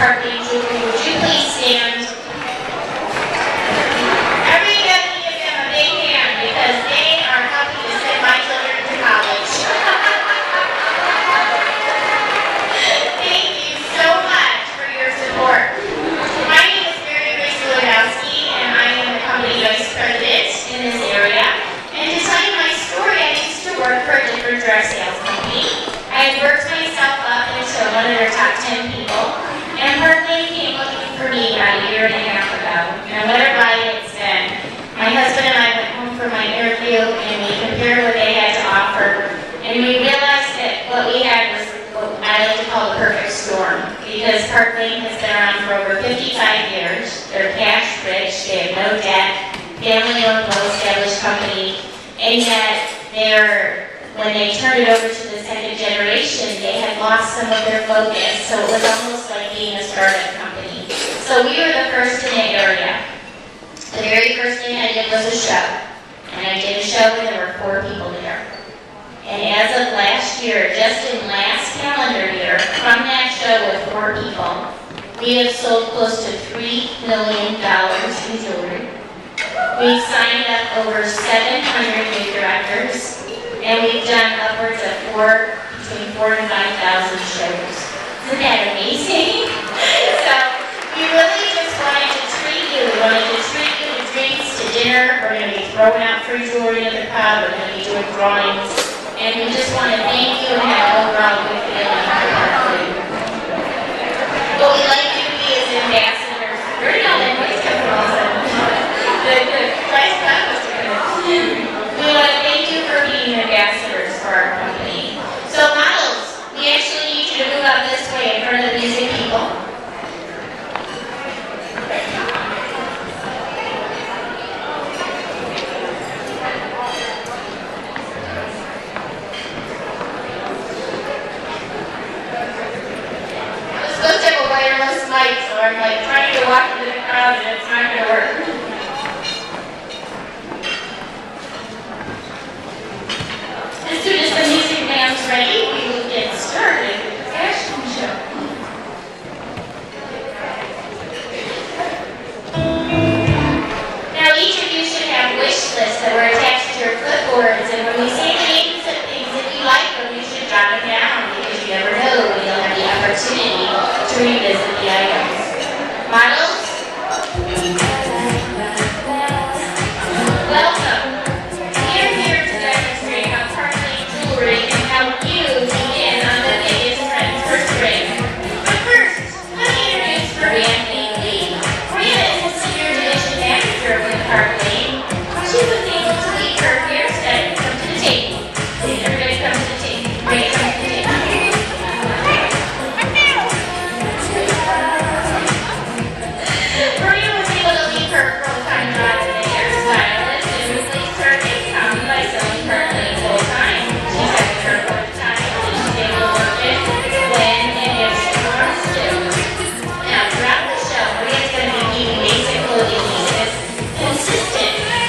Partly Jewelry. Would you please stand? Everybody give them a big hand because they are helping to send my children to college. Thank you so much for your support. My name is Grace Lewandowski, and I am the company vice president in this area. And to tell you my story, I used to work for a different direct sales company. I had worked myself up into one of their top 10 people, and Berkeley came looking for me about a year and a half ago. And what a ride it's been. My husband and I went home for my interview, and we compared what they had to offer, and we realized that what we had was what I like to call the perfect storm, because Park Lane has been around for over 55 years. They're cash rich, they have no debt, family-owned, well-established company, and yet when they turned it over to the second generation, they had lost some of their focus, so it was almost like being a startup company. So we were the first in the area. The very first thing I did was a show, and I did a show and there were 4 people there. And as of last year, just in last calendar year, from that show with 4 people, we have sold close to $3 million in jewelry. We've signed up over 700 new directors, and we've done upwards of between 4,000 and 5,000 shows. Isn't that amazing? So we really just wanted to treat you. We wanted to treat you to drinks, to dinner. We're going to be throwing out free jewelry at the pub. We're going to be doing drawings. And we just want to thank you and have an overall good feeling for our food. What we like to be is ambassadors. Where did all that noise come from all of a sudden? The price cut was good. We want to thank you for being ambassadors for our company. So models, we actually need you to move up this way in front of the music people. I'm supposed to have a wireless mic, so I'm like trying to walk into the crowd and it's not going to work. As soon as the music band's ready, we will get started with the fashion show. Now each of you should have wish lists that were attached to your clipboards, and when we say the names of things, if you like them, you should jot them down, because you never know when you'll have the opportunity to revisit the items. Models? Welcome.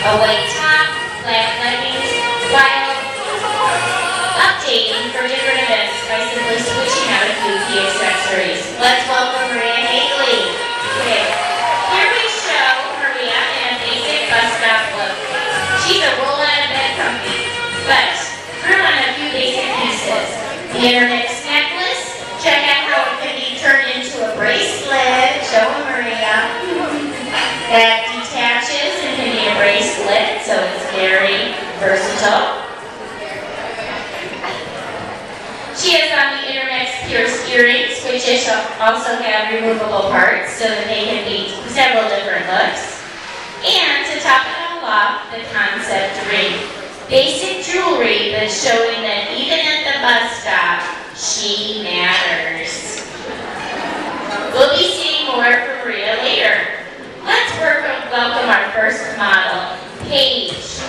A white top, black leggings, while updating for different events by simply switching out a few key accessories. Let's welcome Maria Haley. Okay. Here we show Maria in a basic bus stop look. She's a roll out of bed company, but throw on a few basic pieces. The intermix necklace, check out how it can be turned into a bracelet. Show them, Maria. That detaches and can be a bracelet, so it's very versatile. She has on the intermix pierced earrings, which also have removable parts, so that they can be several different looks. And to top it all off, the concept ring. Basic jewelry that's showing that even at the bus stop, she matters. We'll be seeing more from Maria later. Let's welcome our first model, Paige.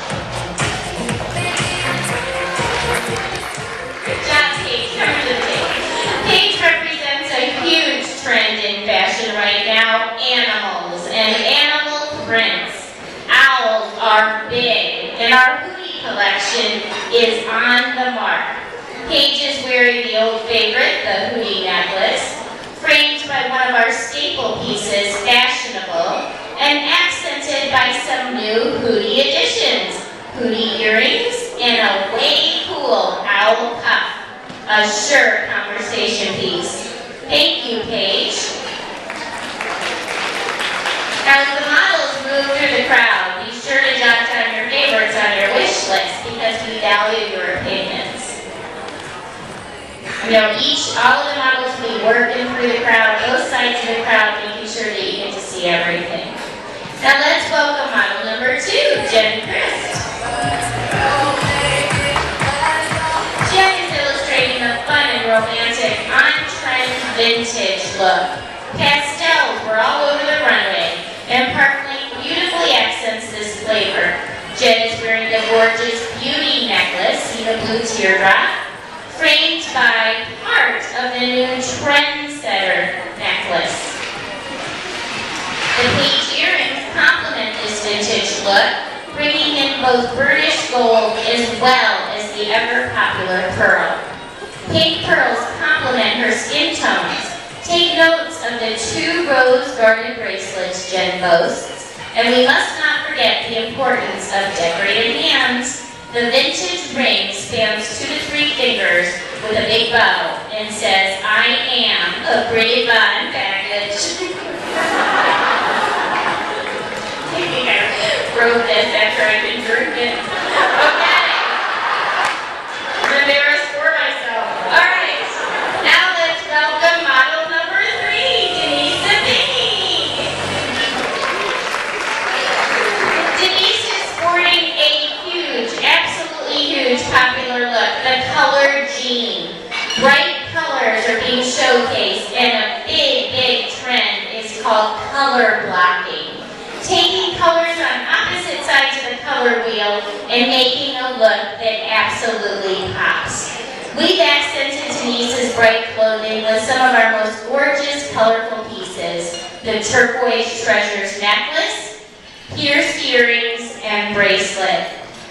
Good job, Paige. Come to the table. Paige represents a huge trend in fashion right now, animals and animal prints. Owls are big, and our hoodie collection is on the mark. Paige is wearing the old favorite, the hoodie necklace, framed by one of our staple pieces fashionable and accented by some new Hootie additions. Hootie earrings and a way cool owl cuff. A sure conversation piece. Thank you, Paige. As the models move through the crowd, be sure to jot down your favorites on your wish list because we value your opinions. All of the models will be working through the crowd, both sides of the crowd, making sure that you get to see everything. Now let's welcome model number 2, Jen Christ. Jen is illustrating a fun and romantic, on-trend vintage look. Pastels were all over the runway, and Parkland beautifully accents this flavor. Jen is wearing a gorgeous beauty necklace, see the blue teardrop, framed by part of the new trendsetter necklace. The Paige earrings complement this vintage look, bringing in both burnished gold as well as the ever-popular pearl. Pink pearls complement her skin tones. Take notes of the 2 rose-guarded bracelets Jen boasts, and we must not forget the importance of decorated hands. The vintage ring spans 2 to 3 fingers with a big bow and says, "I am a pretty fun package." I think I wrote this after I confirmed it. Okay. I'm embarrassed for myself. All right. Now let's welcome model number 3, Denise the Piggy. Denise is sporting a huge, absolutely huge popular look, the colored jean. Bright colors are being showcased, and a big, big trend is called color blocking. Taking colors on opposite sides of the color wheel and making a look that absolutely pops. We've accented Denise's bright clothing with some of our most gorgeous, colorful pieces. The turquoise treasures necklace, pierced earrings, and bracelet.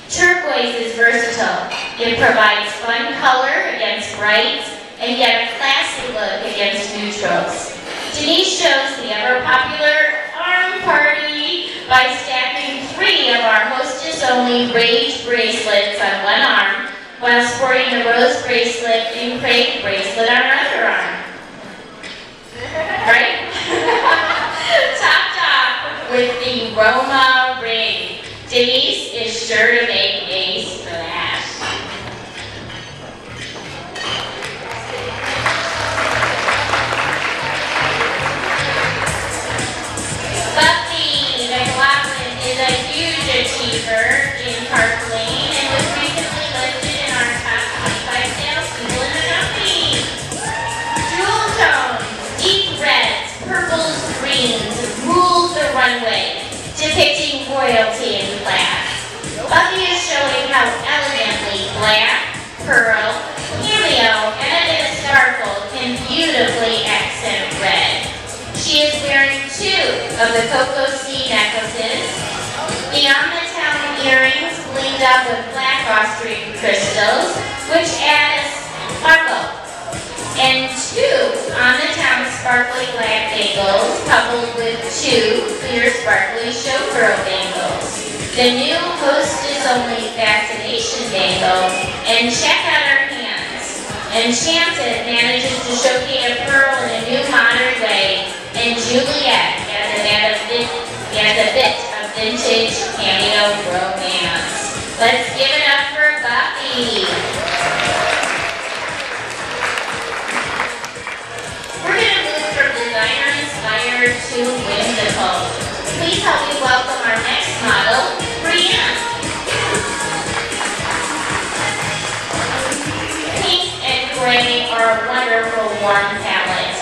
Turquoise is versatile. It provides fun color against brights and yet a classy look against neutrals. Denise shows the ever-popular arm party by stacking 3 of our hostess-only rage bracelets on one arm while sporting the rose bracelet and crave bracelet on her other arm. Right? Topped off with the Roma ring. Denise is sure to make a splash. Buffy McLaughlin is a huge achiever in Park Lane and was recently listed in our top 25 salespeople in the company. Jewel tones, deep reds, purples, greens rule the runway, depicting royalty and class. Buffy is showing how elegantly black, pearl, cameo, and a bit of sparkle can beautifully accent red. She is wearing 2 of the Cocoa Sea necklaces, the on-the-town earrings gleamed up with black Austrian crystals, which add a sparkle, and 2 on-the-town sparkly black bangles coupled with 2 clear sparkly showgirl bangles. The new hostess-only fascination bangle, and check out our hands. Enchanted manages to showcase a pearl in a new modern way, and Juliet has a bit of vintage cameo romance. Let's give it up for Buffy. We're going to move from designer-inspired to whimsical. Please help me welcome our next model, Brianne. Pink and gray are a wonderful warm palette.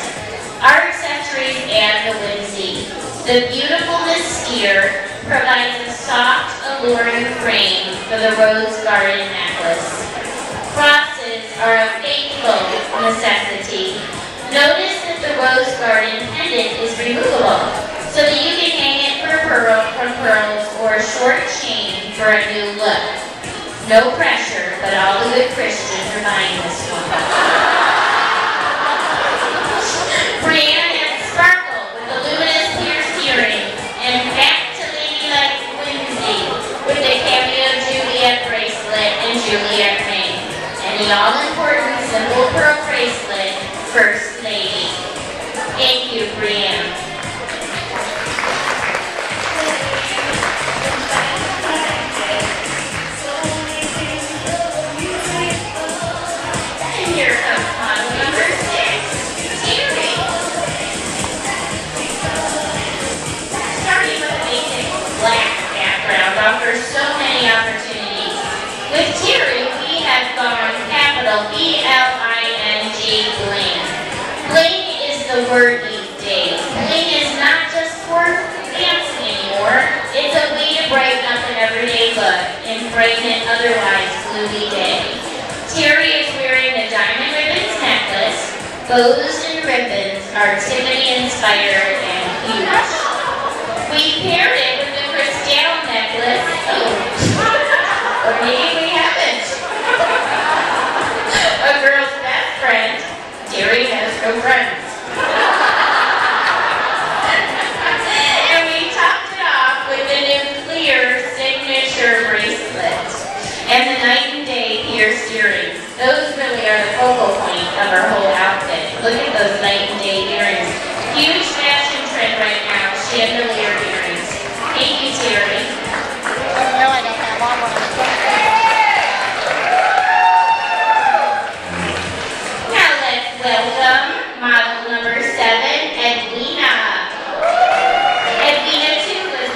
Our accessories add the whimsy. The beautiful mystere provides a soft, alluring frame for the rose garden necklace. Crosses are a faithful necessity. Notice that the rose garden pendant is removable, so that you can hang it from pearls or a short chain for a new look. No pressure, but all the good Christians are buying this one. Brianne First Lady. Thank you, Brianne. And here comes model number 6, Terry. Starting with a basic black background offers so many opportunities. With Terry, we have gone capital B-L-I-N-G, bling. Bling is the word these days. Bling is not just for dancing anymore. It's a way to brighten up an everyday look and brighten an otherwise gloomy day. Terry is wearing a diamond ribbons necklace. Bows and ribbons are Tiffany-inspired and huge. We paired it with the crystal necklace. Oh. Or maybe we haven't. A girl's best friend. Terry has no friends. And we topped it off with the new clear signature bracelet and the night and day pierced earrings. Those really are the focal point of our whole outfit. Look at those night and day earrings. Huge fashion trend right now, chandelier earrings. Thank you, Terry. No, I don't have one. Now let's welcome model number 7, Edwina. Edwina, too, was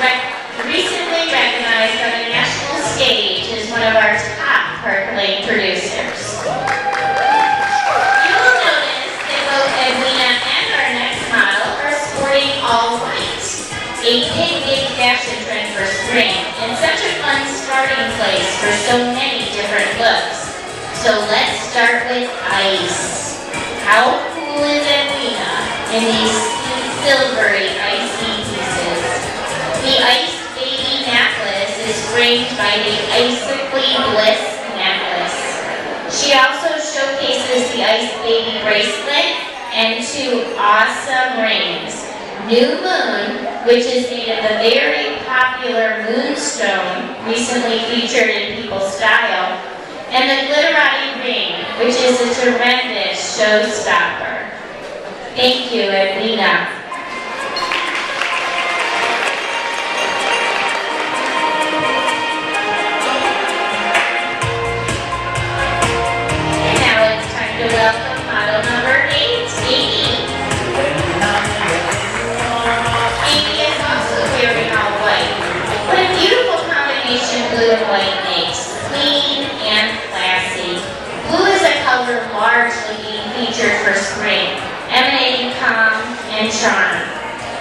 recently recognized on the national stage as one of our top part-playing producers. You will notice that both Edwina and our next model are sporting all white. A big fashion trend for spring, and such a fun starting place for so many different looks. So let's start with ice. How cool is Edwina in these silvery icy pieces? The Ice Baby necklace is framed by the Icically Bliss necklace. She also showcases the Ice Baby bracelet and 2 awesome rings. New Moon, which is made of the very popular moonstone, recently featured in People's Style, and the Glitterati ring, which is a tremendous showstopper. Thank you, Edwina. And now it's time to welcome model number 8, Aimee. Aimee is also wearing all white. What a beautiful combination blue and white makes. Clean and classy. Blue is a color largely being featured for spring, emanating calm and charm.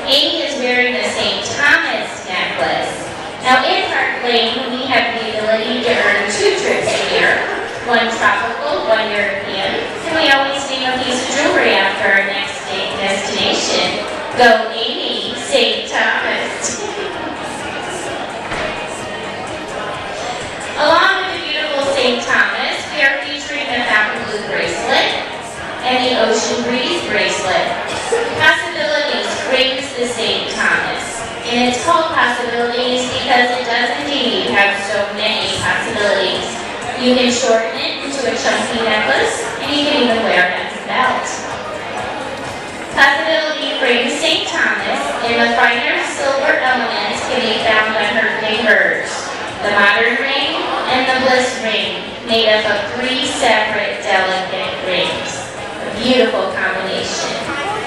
Aimee is wearing the St. Thomas necklace. Now in Park Lane, we have the ability to earn 2 trips a year, one tropical, one European, and we always name a piece of jewelry after our next destination. Go Aimee, St. Thomas. Along with the beautiful St. Thomas, we are featuring the Fountain Blue bracelet and the Ocean Breeze bracelet. Possibilities brings the St. Thomas. And it's called Possibilities because it does indeed have so many possibilities. You can shorten it into a chunky necklace, and you can even wear it as a belt. Possibility brings St. Thomas, and the finer silver elements can be found on her fingers. The modern ring and the bliss ring, made up of 3 separate delicate rings. A beautiful combination.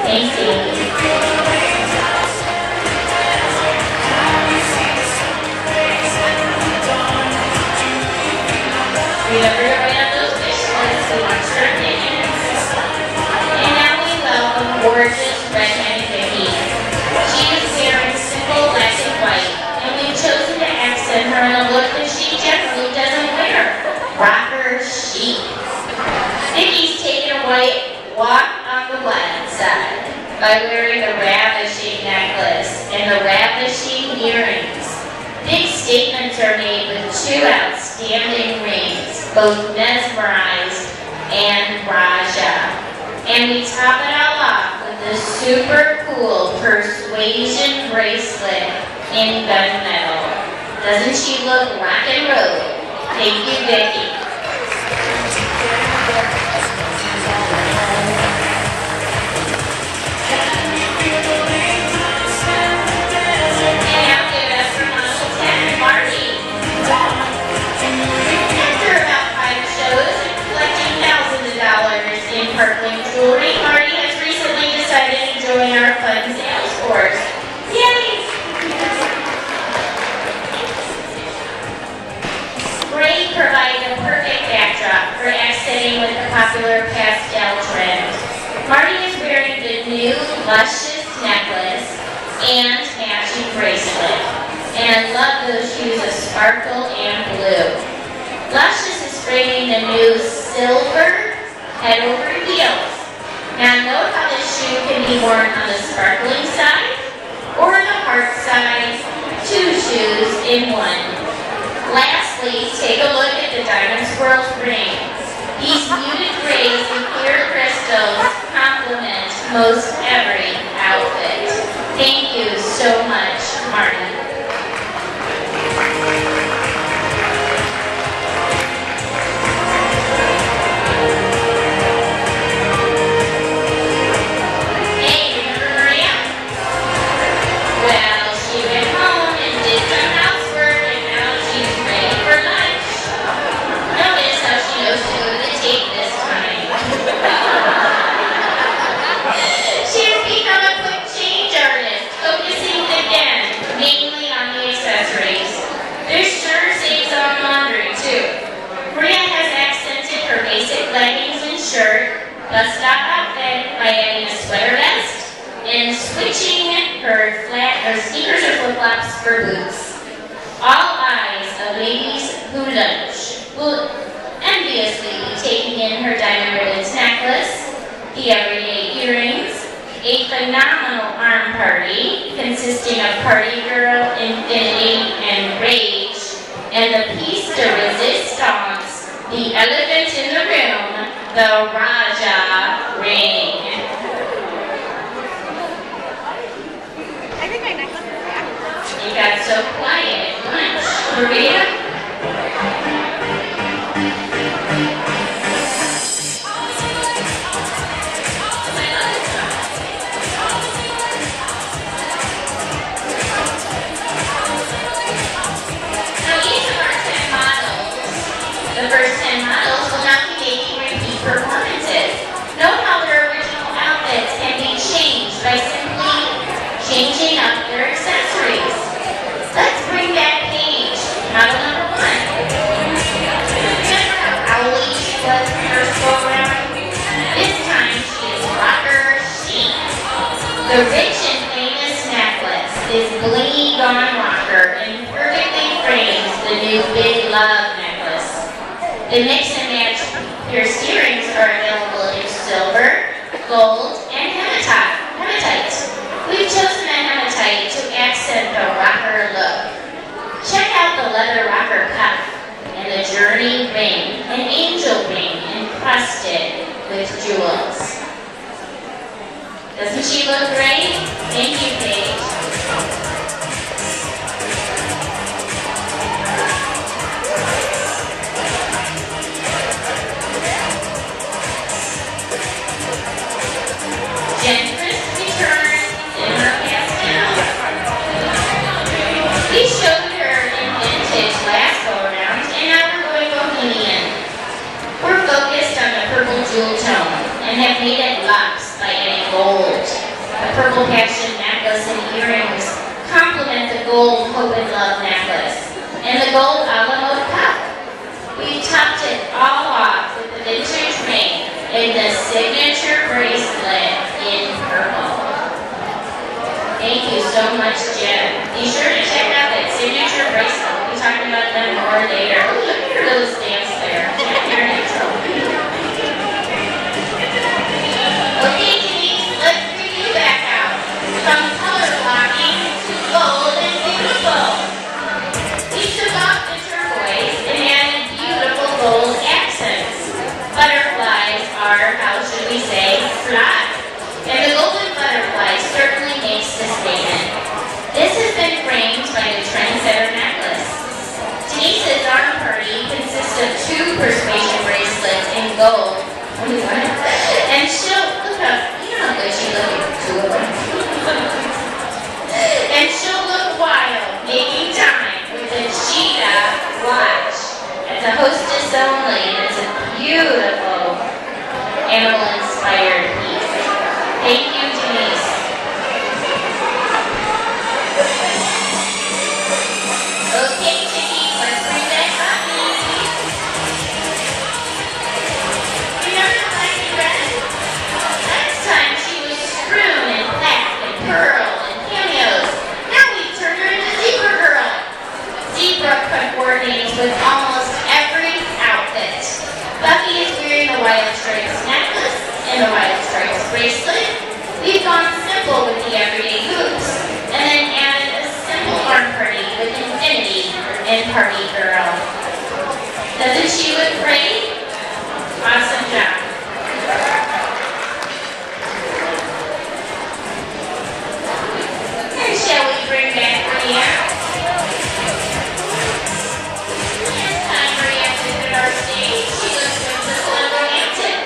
Thanks, Aimee. Remember to write on those wish lists. We want your opinions. And now we welcome gorgeous redheaded Vicky. She is wearing simple black and white, and we've chosen to accent her in a look that she generally doesn't wear. Rocker chic. Vicky's taken a white walk on the wild side by wearing the ravishing necklace and the ravishing earrings. Big statements are made with 2 outstanding rings, both mesmerized and Raja. And we top it all off with the super cool persuasion bracelet in gunmetal. Doesn't she look rock and roll? Thank you, Vicky. luscious necklace and matching bracelet. And I love those shoes of sparkle and blue. Luscious is framing the new silver head over heels. Now note how this shoe can be worn on the sparkling side or the heart side, two shoes in one. Lastly, take a look at the diamond swirls ring. These muted grays and clear crystals complement most every outfit. Thank you so much, Marty. Bust-up outfit by adding a sweater vest and switching her sneakers or flip-flops for boots. All eyes of ladies who lunch will enviously be taking in her diamond ribbons necklace, the everyday earrings, a phenomenal arm party consisting of Party Girl, Infinity, and Rage, and the piece de resistance, the elephant in the room, the Raja ring. I think my necklace is back. You got so quiet at lunch. Maria? Now each of our 10 models, the first 10 models will not be making repeat performances. Note how their original outfits can be changed by simply changing up their accessories. Let's bring back Paige, model number 1. Remember how owly she was the first go around? This time she is rocker chic. The rich and famous necklace is blingy gone rocker and perfectly frames the new Big Love necklace. The mix and match pierced earrings are available in silver, gold, and hematite. We've chosen the hematite to accent the rocker look. Check out the leather rocker cuff and the journey ring, an angel ring encrusted with jewels. Doesn't she look great? Thank you, Paige. We showed her in vintage last go-around, and now we're going bohemian. We're focused on the purple jewel tone and have made it luxe by adding gold. The purple passion necklace and earrings complement the gold Hope and Love necklace and the gold a la mode cuff. We've topped it all off with the vintage ring and the signature bracelet in purple. Thank you so much, Jen. Be sure to check out that signature bracelet. We'll be talking about them more later. Oh, look at her little stamps there. You're neutral. Okay, Denise, let's bring you back out. From color blocking to bold and beautiful. We took off the turquoise and added beautiful gold accents. Butterflies are, how should we say, fly. And the golden butterfly certainly makes the statement. This has been framed by the trendsetter necklace. Denise's arm party consists of 2 persuasion bracelets in gold. And she'll, look how, you know how good she looks with 2 of them. And she'll look wild, making time with a cheetah watch. It's a hostess only, and it's a beautiful animal-inspired piece. Thank you, Denise. Okay, Chicky, let's bring that coffee. Remember the black and red? Last time she was strewn in bracelet, we've gone simple with the everyday hoops, and then added a simple arm party with infinity and party girl. Doesn't she look great? Awesome job. And shall we bring back Maria? It's time Maria visited our stage. She looks whimsical and romantic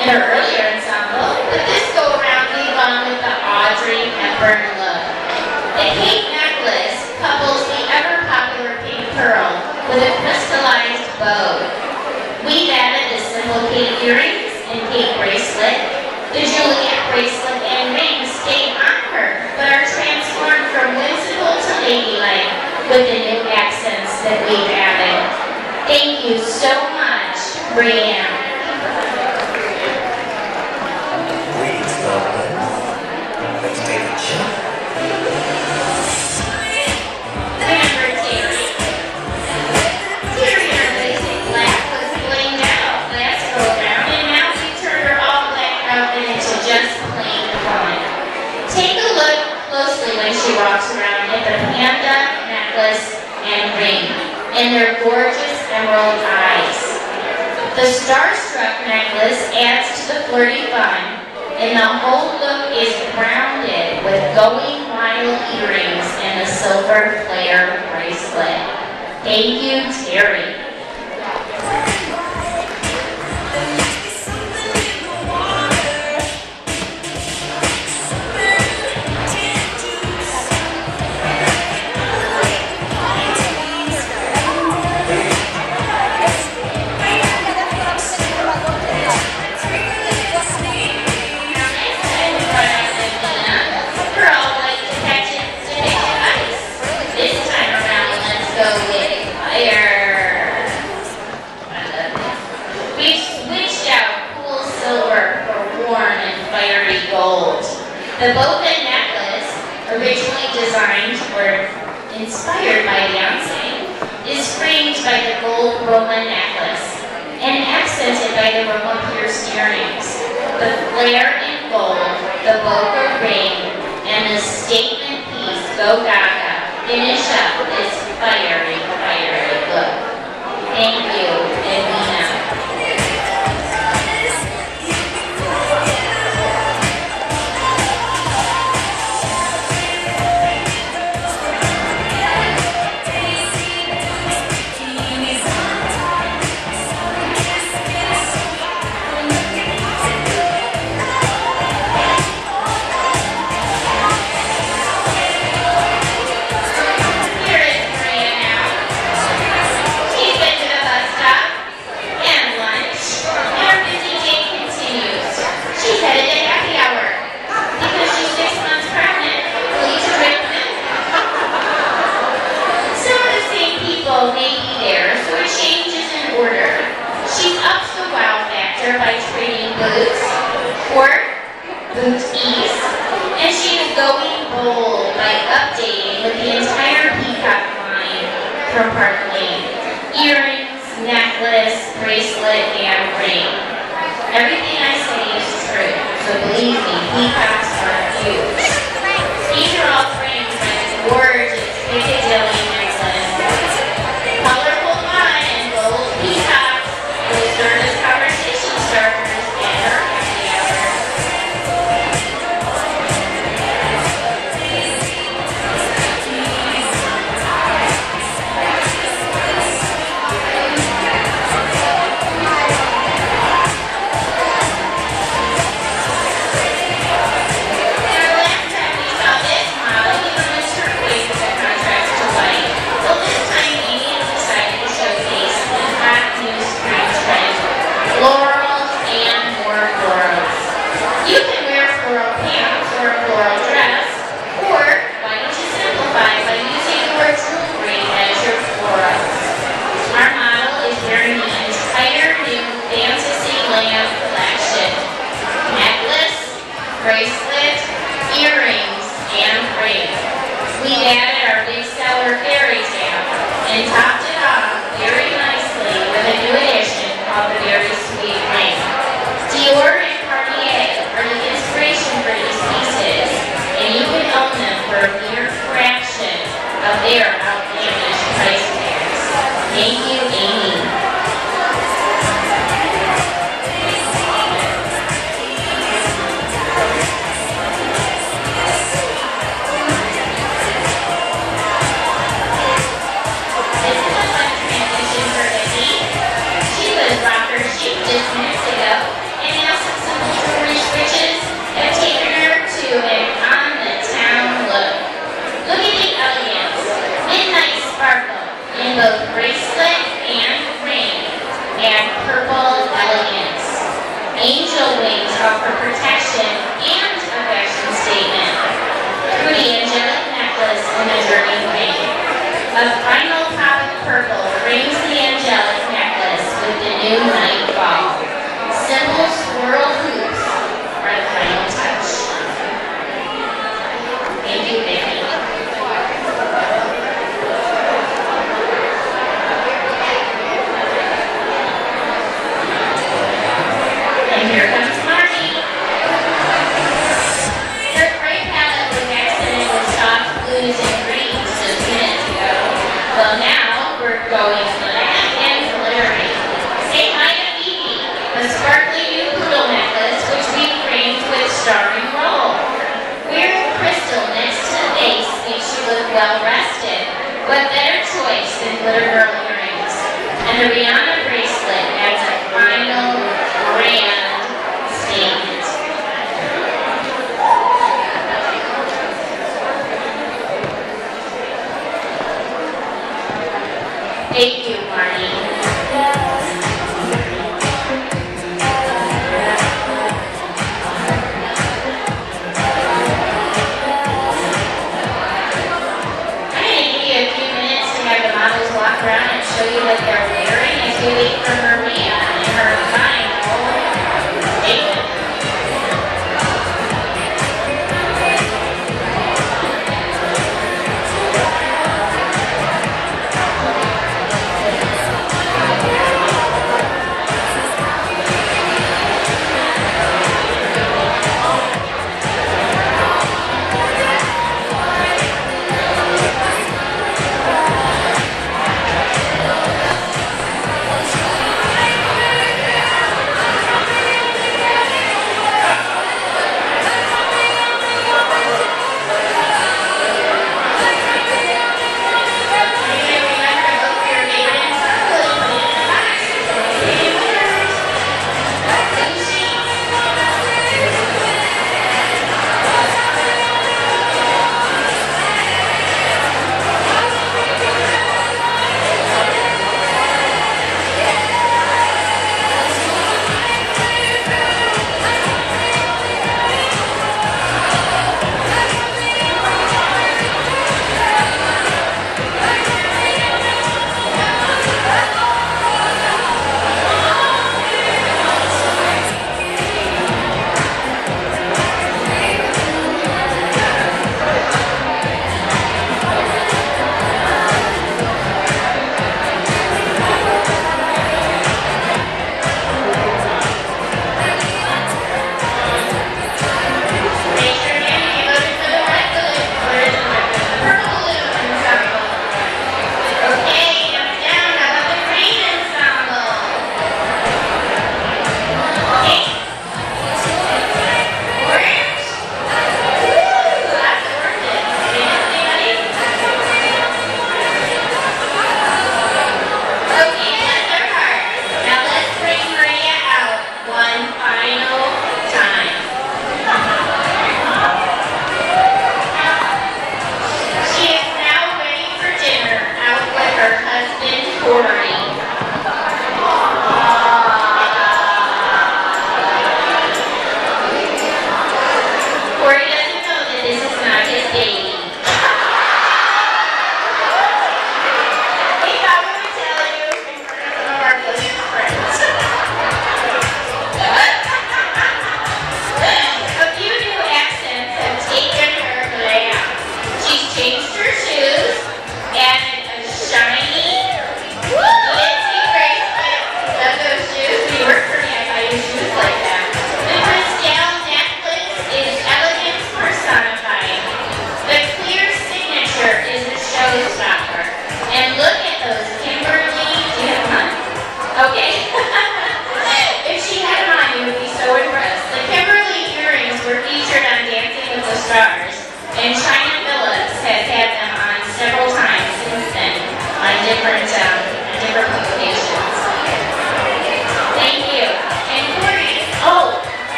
in her earlier ensemble, but this go around we've gone with the Audrey Hepburn look. The Kate necklace couples the ever popular pink pearl with a crystallized bow. We've added the simple Kate earrings and Kate bracelet. The Juliet bracelet and rings stay on her, but are transformed from whimsical to ladylike with the new accents that we've added. Thank you so much, Brianne. Greetings, lovely. Let's take a shot. Remember Terry? Terry in her basic black was blinged out last program, and now we turned her all black out and into just plain fun. Take a look closely when she walks around at the panda necklace and ring, and their gorgeous emerald eyes. The starstruck necklace adds to the flirty fun, and the whole look is grounded with going wild earrings and a silver flare bracelet. Thank you, Terry. The boba necklace, originally designed or inspired by Beyonce, is framed by the gold Roma necklace and accented by the Roma pierced earrings. The flare in gold, the boba ring, and the statement piece, Go Gaga, finish up this fiery, fiery look. Thank you, Edwina. By trading boots for boot ease, and she is going bold by updating with the entire peacock line from Park Lane. Earrings, necklace, bracelet, and ring. Everything I say is true, so believe me, peacocks are huge. These are all framed by this gorgeous Piccadilly necklace. Colorful fun and gold peacocks will serve as conversation starters and our happy hour. Bracelet, earrings, and ring. We added our big seller fairy tale and topped it off very nicely with a new addition called the Very Sweet Ring. Dior and Cartier are the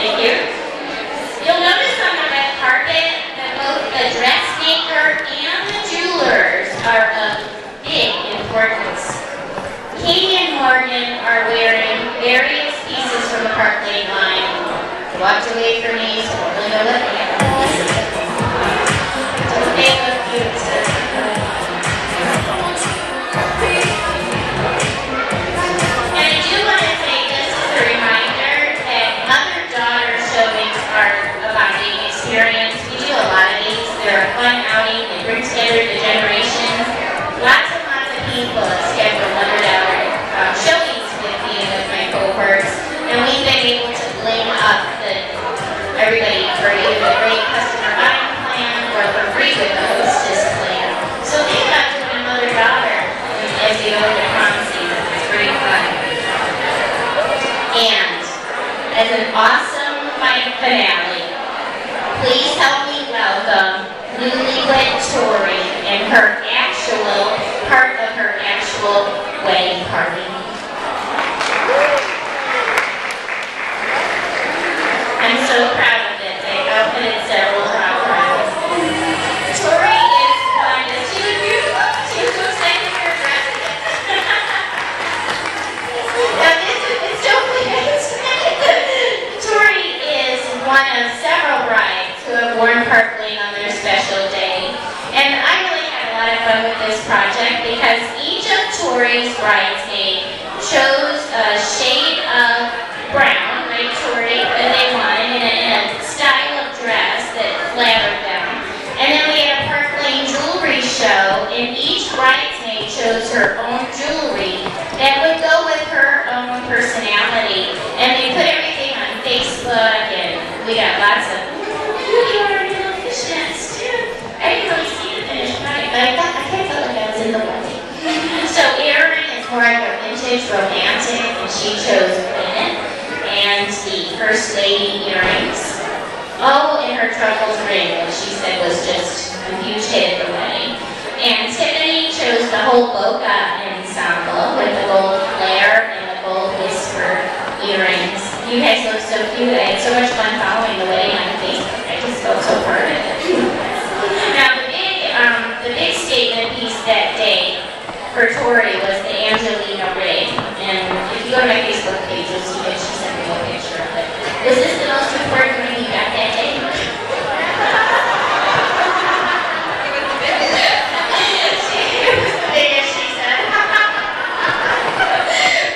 Thank you. You'll notice on the red carpet that both the dressmaker and the jewelers are of big importance. Katie and Morgan are wearing various pieces from the Park Lane line. They walked away from me, so I don't really know what they have. Don't they look cute? And I do want to say, just as a reminder, that mother-daughter showings are a bonding experience. We do a lot of these. They're a fun outing. They bring together the generations. Lots and lots of people have scheduled mother-daughter showings with me and with my cohorts, and we've been able to bling up everybody for either a great customer buying plan or for free with the hostess plan. So think about doing a mother-daughter as you go into prom season. It's pretty fun. And as an awesome finale, please help me welcome newlywed Tori and her part of her actual wedding party. I'm so proud of it. I outfitted several outfits. Tori is one of two of she was so excited for her dress. Now this is so Tori is one of several brides who have worn Park Lane on their special day. And I really had a lot of fun with this project because each of Tori's bridesmaids chose a shade of brown, right, Tori, that they wanted in a style of dress that flattered them. And then we had a Park Lane jewelry show, and each bridesmaid chose her own jewelry that would go with her own personality. And they put everything on Facebook, and we got lots of, you already know fishnets too. I didn't really see the finished product, but I kind of felt like I was in the wedding. So Erin is more of a vintage romantic, and she chose linen and the First Lady earrings. Oh, and her truffles ring, which she said was just a huge hit at the wedding. And Tiffany chose the whole Boca ensemble with the gold flare and the gold whisper earrings. You guys look so cute. I had so much fun following the wedding on Facebook. I just felt so part of it. Now, the big statement piece that day for Tori was the Angelina ring. And if you go to my Facebook page, you'll see that she sent me a picture of it. Was this the most important ring you got that day? It was the biggest, she said.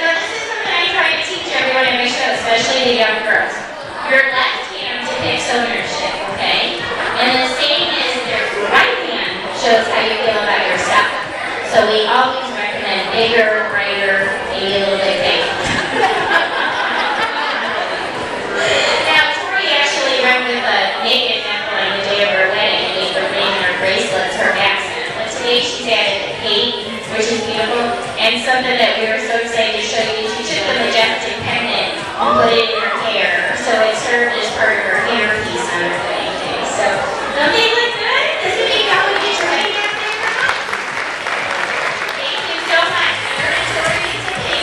Now, this is something I try to teach everyone at my show, especially the young girls. Your left hand depicts ownership, okay? And the same is your right hand shows how you feel about yourself. So we always recommend bigger, brighter, maybe a little bit bigger. Now, Tori actually went with a naked neckline the day of her wedding and made her ring and her bracelets her accent. But today she's added the cape, which is beautiful, and something that we were so excited to show you. She took the majestic pendant and put it in her hair, so it served as part of her hairpiece on her wedding day. So, don't they look good? Does it make out when you get your wedding out there? Thank you so much. Tori and Tiffany.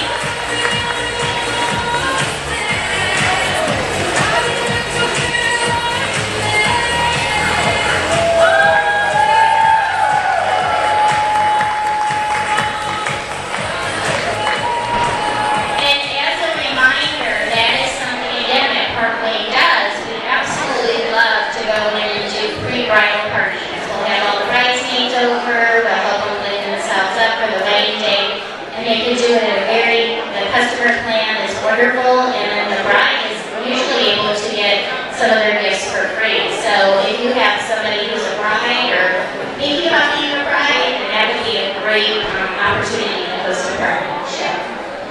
And as a reminder, that is something again that Park Lane does. We absolutely love to go in and do pre-bridal parties. We'll have all the bridesmaids over, we'll help them clean themselves up for the wedding day, and they can do it at the customer plan is wonderful, and then the bride is usually able to get some of their gifts for free. So if you have somebody who's a bride or thinking about being a bride, then that would be a great opportunity to host a Park Lane show.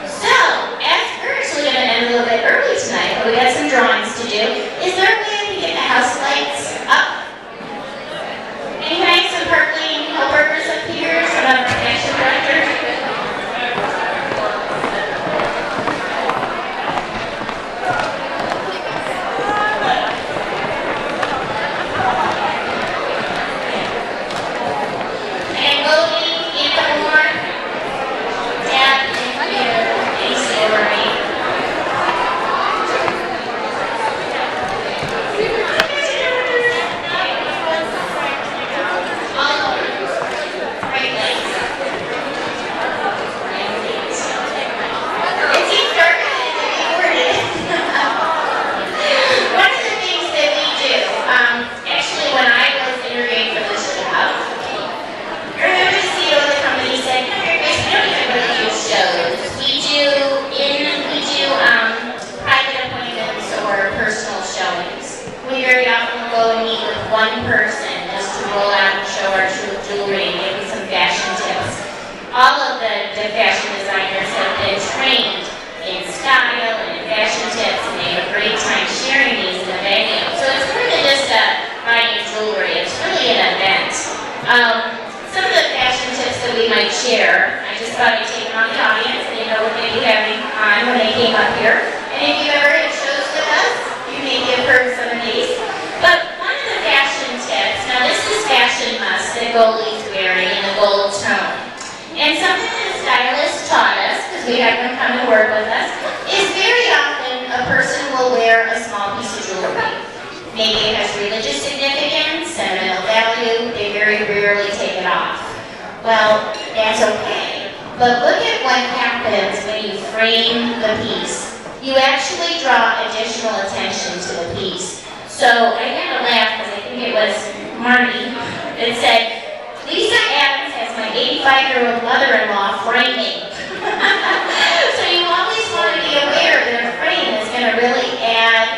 So, as we're actually going to end a little bit early tonight, but we got some drawings to do. Is there a way I can get the house lights up? And can I have some Park Lane helpers up here? Some of our action directors? And Logan, get a couple more. Dad, thank you. Thanks, Lori. share. I just thought I'd take them on the audience. I didn't know what they'd be having on when they came up here. And if you ever had shows with us, you maybe have heard some of these. But one of the fashion tips, now this is fashion must that Goldie's wearing in the gold tone. And something that a stylist taught us, because we have them come and work with us, is very often a person will wear a small piece of jewelry. Maybe it has religious significance, sentimental value, they very rarely take it off. Well, that's okay. But look at what happens when you frame the piece. You actually draw additional attention to the piece. So I had to laugh because I think it was Marty that said, Lisa Adams has my 85-year-old mother-in-law framing. So you always want to be aware that a frame is going to really add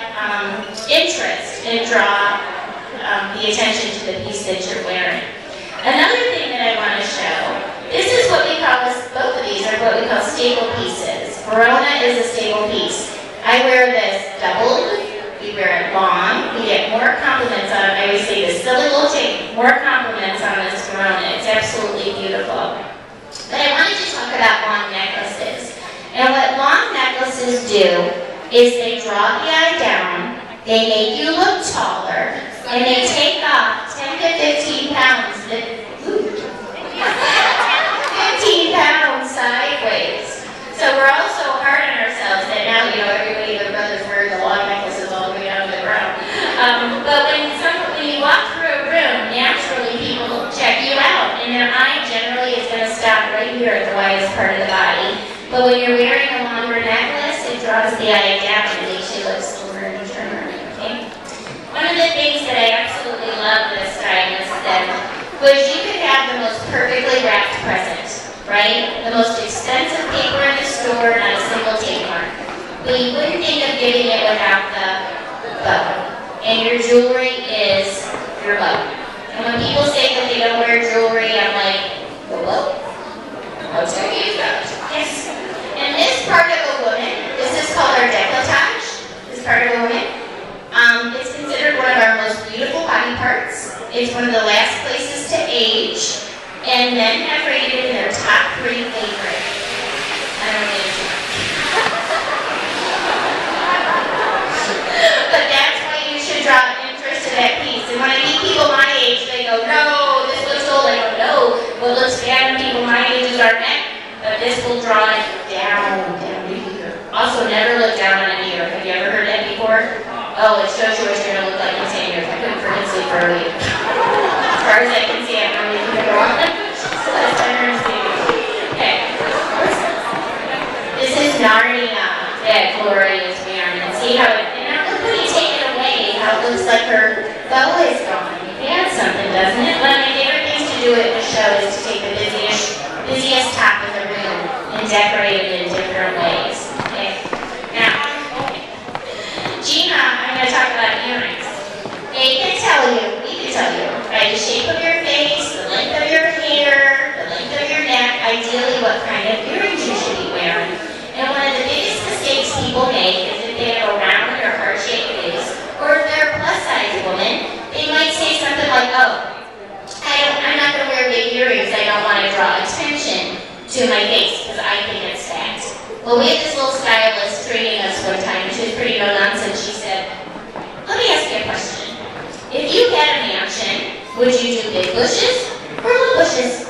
interest and draw the attention to the piece that you're wearing. Another thing that I want to show, this is what we call, both of these are what we call staple pieces. Verona is a staple piece. I wear this doubled, we wear it long, we get more compliments on it. I always say this silly little chain, more compliments on this Verona. It's absolutely beautiful. But I wanted to talk about long necklaces. And what long necklaces do is they draw the eye down, they make you look taller, and they take off 10 to 15 pounds, 15 pounds sideways. So we're all so hard on ourselves that now, everybody, their brothers wear the long necklaces all the way down to the ground. But when you walk through a room, naturally people check you out, and their eye generally is going to stop right here at the widest part of the body. But when you're wearing a longer necklace, it draws the eye down and makes you look slimmer and trimmer. Okay? One of the things that I absolutely love this stylist said was you could have the most perfectly wrapped present, right? The most expensive paper in the store, not a single tape mark. But you wouldn't think of giving it without the bow. And your jewelry is your bow. And when people say that they don't wear jewelry, I'm like, well, I'll tell you that. Yes. And this part of a woman, this is called our décolletage, this part of a woman. It's considered one of our most beautiful body parts. It's one of the last places to age. And men have rated it in their top 3 favorite. I don't need to. But that's why you should draw interest to that piece. And when I meet people my age, they go, no, this looks old. I go, no, what looks bad on people my age is our neck. But this will draw it down to here. Also, never look down on an ear. Have you ever heard that before? Oh, it shows you what you're going to look like in 10 years. I couldn't forget sleep for a week. As far as I can see, I'm really going to go on. Okay. This is Narnia that Gloria is wearing. And see how it, and now look when you take it away, how it looks like her bow is gone. It adds something, doesn't it? One of my favorite things to do at the show is to take the busiest top in the room and decorate it in different ways. Okay. Now, Gina, I'm going to talk about earrings. They can tell you, we can tell you, by the shape of your face, the length of your hair, the length of your neck, ideally what kind of earrings you should be wearing. And one of the biggest mistakes people make is if they have a round or heart-shaped face, or if they're a plus-size woman, they might say something like, oh, I'm not going to wear big earrings, I don't want to draw attention to my face, because I think it's fat. Well, we had this little stylist training us one time, and she was pretty no-nonsense. She said, let me ask you a question. If you had a mansion, would you do big bushes or little bushes?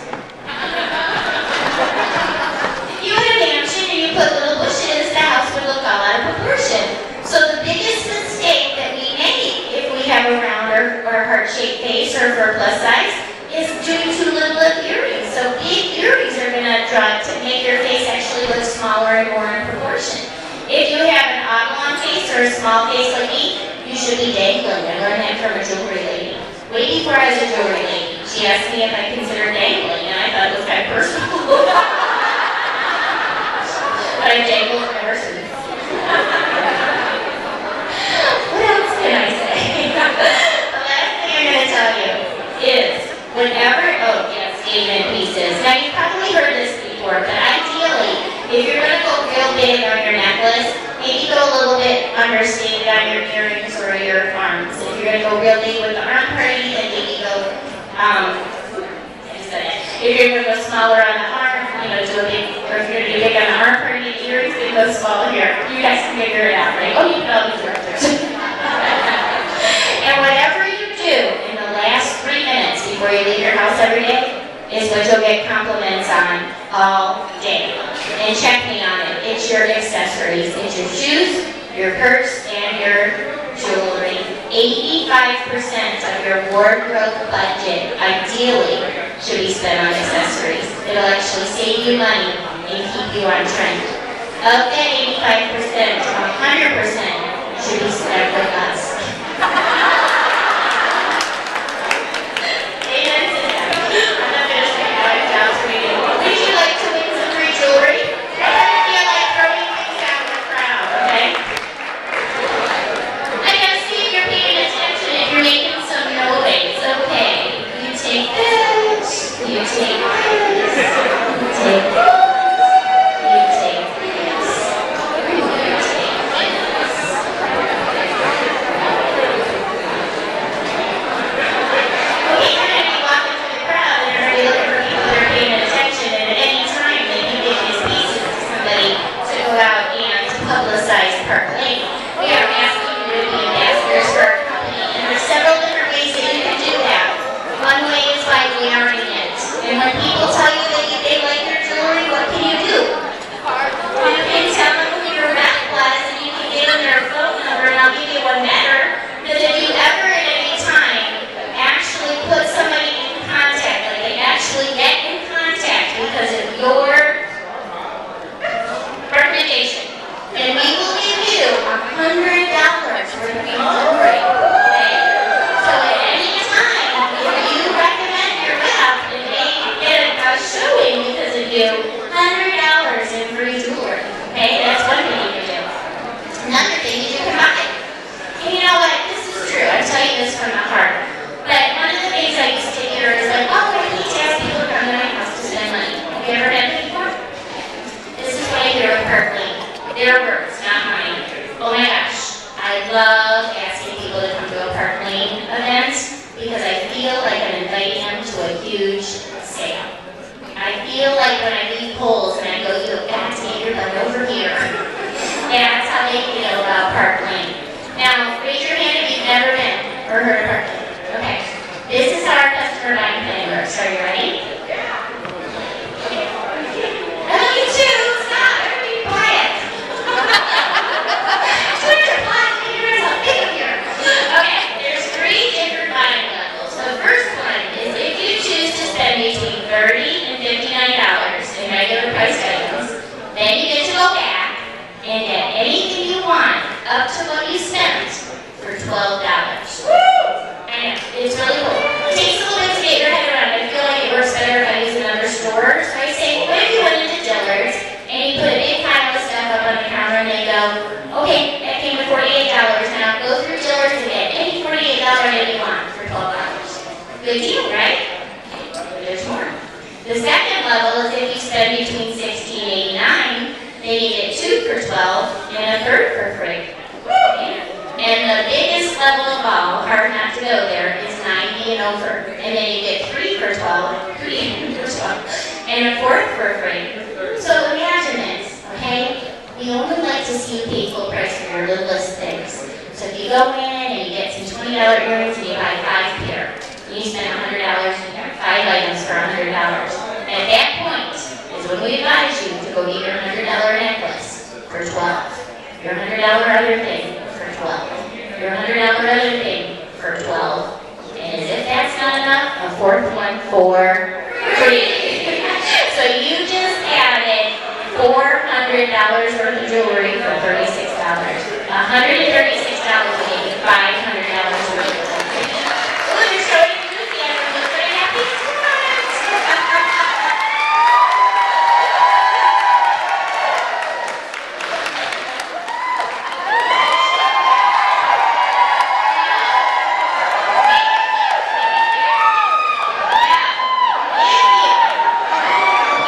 If you had a mansion and you put little bushes, the house would look all out of proportion. So the biggest mistake that we make if we have a round or heart-shaped face or for plus size is doing too little of earrings. So big earrings are going to draw to make your face actually look smaller and more in proportion. If you have an oblong face or a small face like me, you should be dangling. I learned that from a jewelry lady. Way before I was a jewelry lady. She asked me if I considered dangling, and I thought it was kind of personal. But I've dangled ever since. What else can I say? The last thing I'm going to tell you is, statement pieces. Now, you've probably heard this before, but ideally, if you're going to go real big on your necklace, maybe go a little bit understated on your earrings or your arms. If you're going to go real big with the arm party, then maybe go, if you're going to go smaller on the arm, going to do a big, or if you're going to do big on the arm party, the earrings, big, go small here. You guys can figure it out, right? Oh, you can all do it. And whatever you do in the last 3 minutes before you leave your house every day is what you'll get compliments on all day. And check me on it. It's your accessories. It's your shoes, your purse, and your jewelry. 85% of your wardrobe budget, ideally, should be spent on accessories. It'll actually save you money and keep you on trend. Of that 85%, 100% should be spent with us.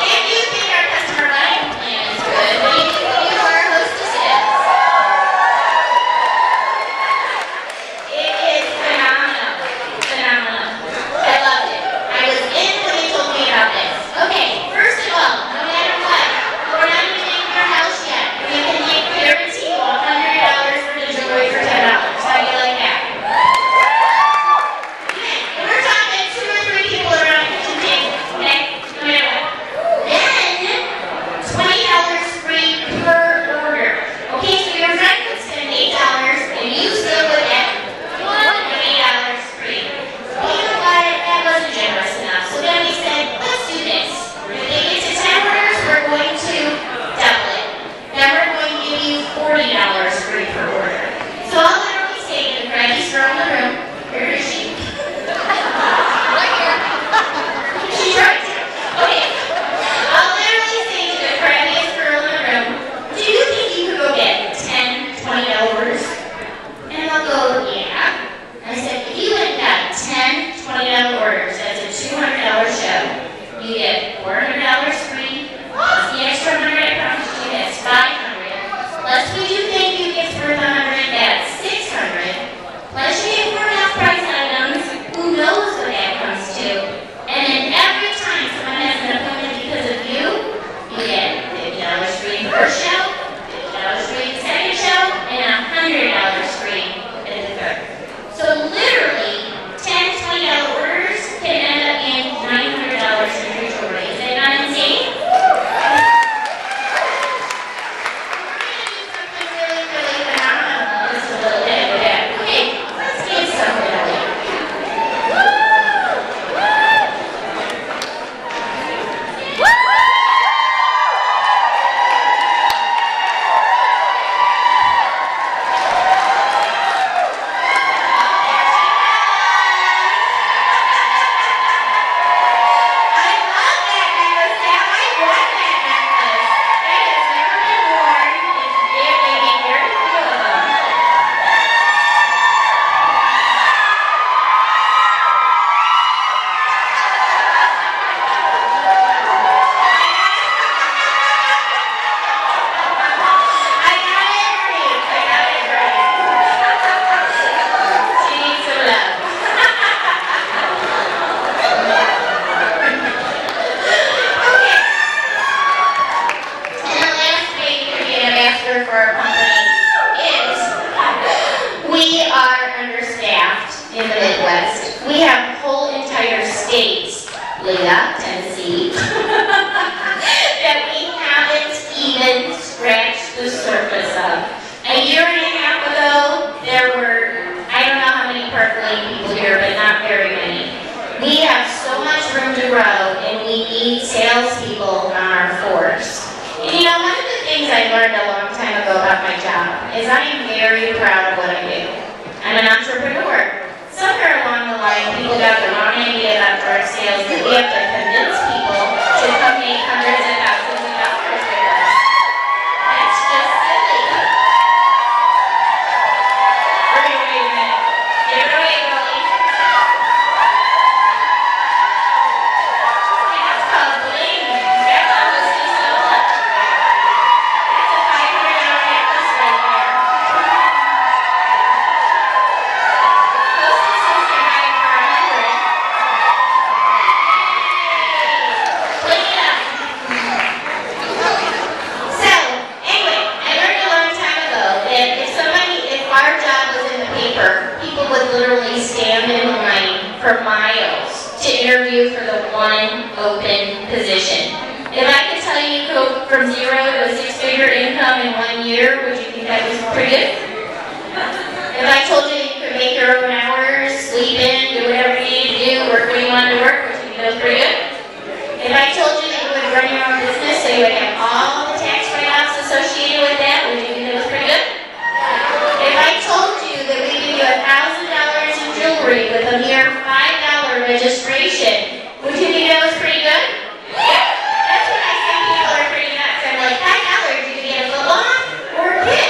If you think our customer buying plan is good, what do you think of our hostesses? elite salespeople on our force. And you know, one of the things I learned a long time ago about my job is I am very proud of what I do. I'm an entrepreneur. Somewhere along the line, people got the wrong idea about direct sales that we have to convince people to come make hundreds of thousands of dollars with us. That's just silly. Wait a minute. Give it away, Billy. That's called bling. That's almost just so much. That's a $500 necklace right there. Hostesses can buy it for $100. Bling it up. So, anyway, I learned a long time ago that if our job was in the paper, people would literally stand in line for miles to interview for the one open position. If I could tell you go from 0 to a 6-figure income in 1 year, would you think that was pretty good? If I told you you could make your own hours, sleep in, do whatever you need to do, work when you wanted to work, would you think that was pretty good? If I told you that you would run your own business so you would have all the tax write-offs associated with that, would you think that was pretty good? If I told you that we give you $1,000 in jewelry with a mere $5 registration, would you think that was pretty good? Yeah. That's when I say people are pretty nuts. I'm like, $5, you can get a foot-long or a kit.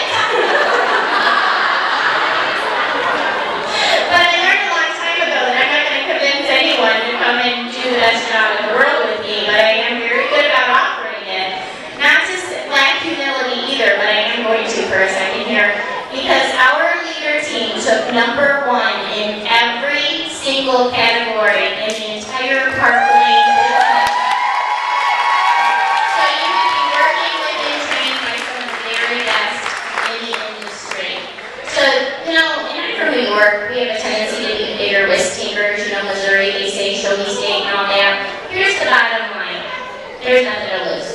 But I learned a long time ago that I'm not going to convince anyone to come and do the best job in the world with me, but I am very good about offering it. Not to lack humility either, but I am going to for a second here. Because our leader team took #1 in every single category in the entire Park Lane business. So you would be working with and trained by some of the very best in the industry. So, you know, and I'm from New York, we have a tendency to be bigger risk takers. You know, Missouri, they say show me state and all that. Here's the bottom line. There's nothing to lose.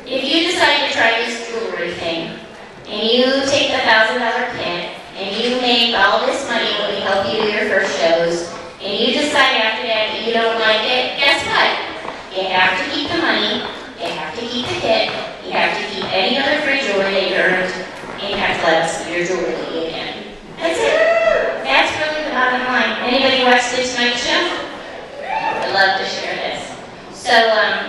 If you decide to try this jewelry thing, and you take the $1,000 kit, and you make all this money when we help you do your first shows, and you decide after that that you don't like it, guess what? You have to keep the money, you have to keep the kit, you have to keep any other free jewelry that you earned, and you have to let us see your jewelry again. That's it. That's really the bottom line. Anybody watch this Tonight Show? I'd love to share this. So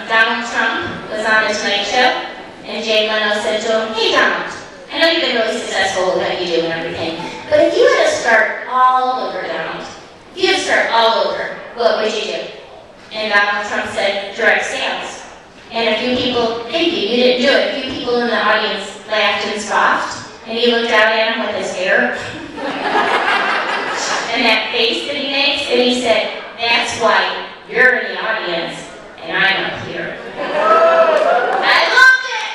Donald Trump was on the Tonight Show, and Jay Leno said to him, "Hey Donald, I know you've been really successful with what you do and everything, but if you had to start all over, Donald, if you had to start all over, what would you do?" And Donald Trump said, "Direct sales." And a few people, thank you, you didn't do it. A few people in the audience laughed and scoffed, and he looked out at him with his hair and that face that he makes, and he said, "That's why you're in the audience, and I'm up here." I loved it!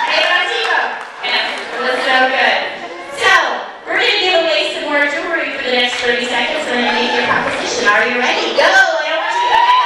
Hey, Montego! It was so good. So, we're going to give away some more jewelry for the next 30 seconds, and then make your proposition. Are you ready? Go! I don't want you to go back.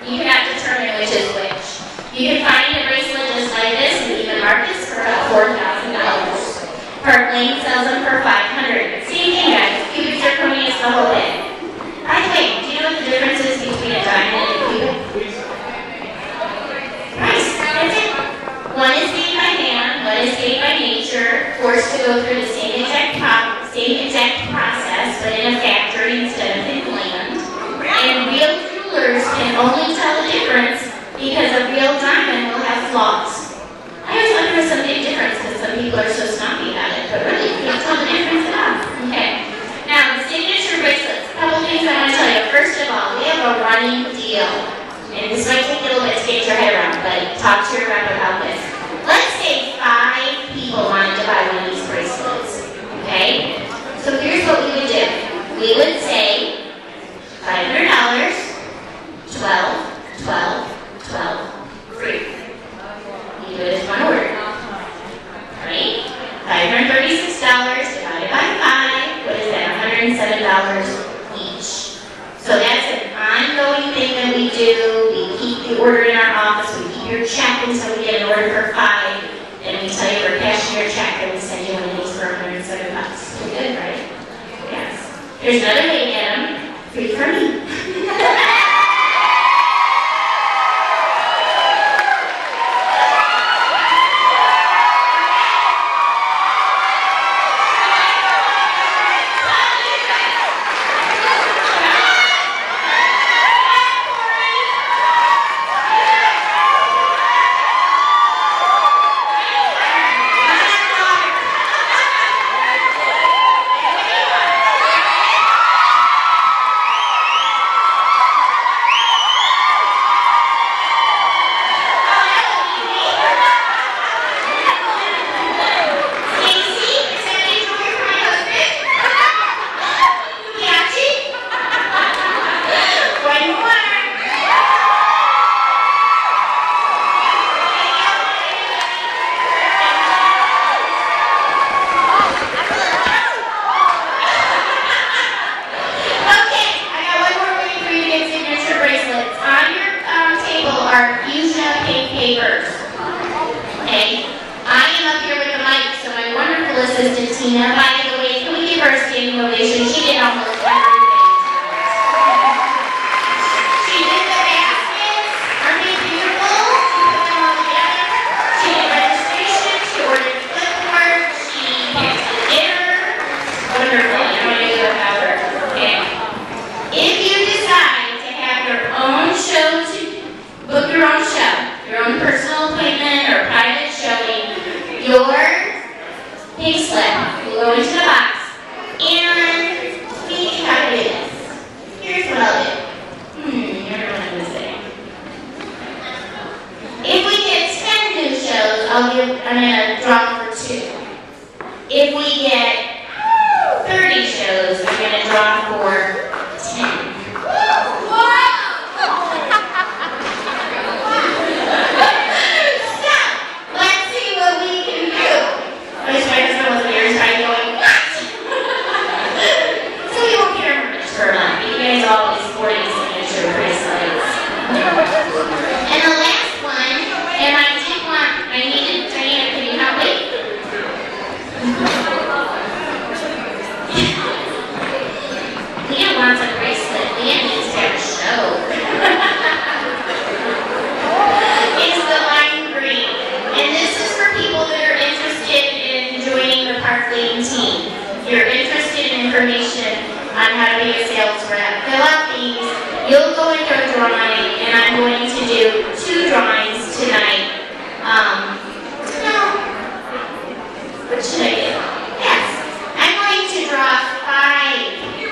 You cannot determine which is which. You can find a bracelet just like this in even markets for about $4,000. Park Lane sells them for $500. Same thing, guys. Cubic zirconia is the whole bit. By the way, do you know what the difference is between a diamond and a cubic? Price. That's it. One is made by hand, one is made by nature. go through the same exact process, but in a factory instead of in land. And real jewelers can only tell the difference because a real diamond will have flaws. I always thought there was some big difference because some people are so snobby about it, but really, you can't tell the difference at all. Okay. Now, the signature bracelets. A couple things I want to tell you. First of all, we have a running deal. And this might take a little bit to get your head around, but talk to your rep about this. Let's say 5 people wanted to buy one of these bracelets. Okay? So here's what we would do. We would say $500, 12, 12, 12, free. You do it as one order. Right? $536 divided by 5. What is that? $107 each. So that's an ongoing thing that we do. We keep the order in our office. We keep your check until we get an order for 5. Then we tell you we're cashing your check and we send you one of these for $107. Pretty good, right? Yes. There's another way to get them. Free for me.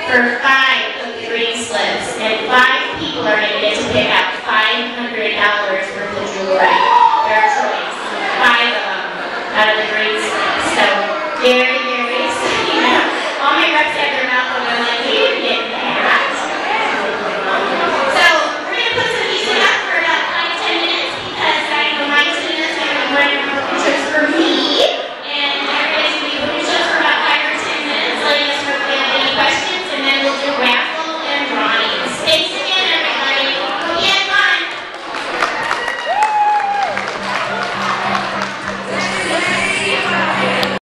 For 5 of the green slips, and 5 people are going to get to pick out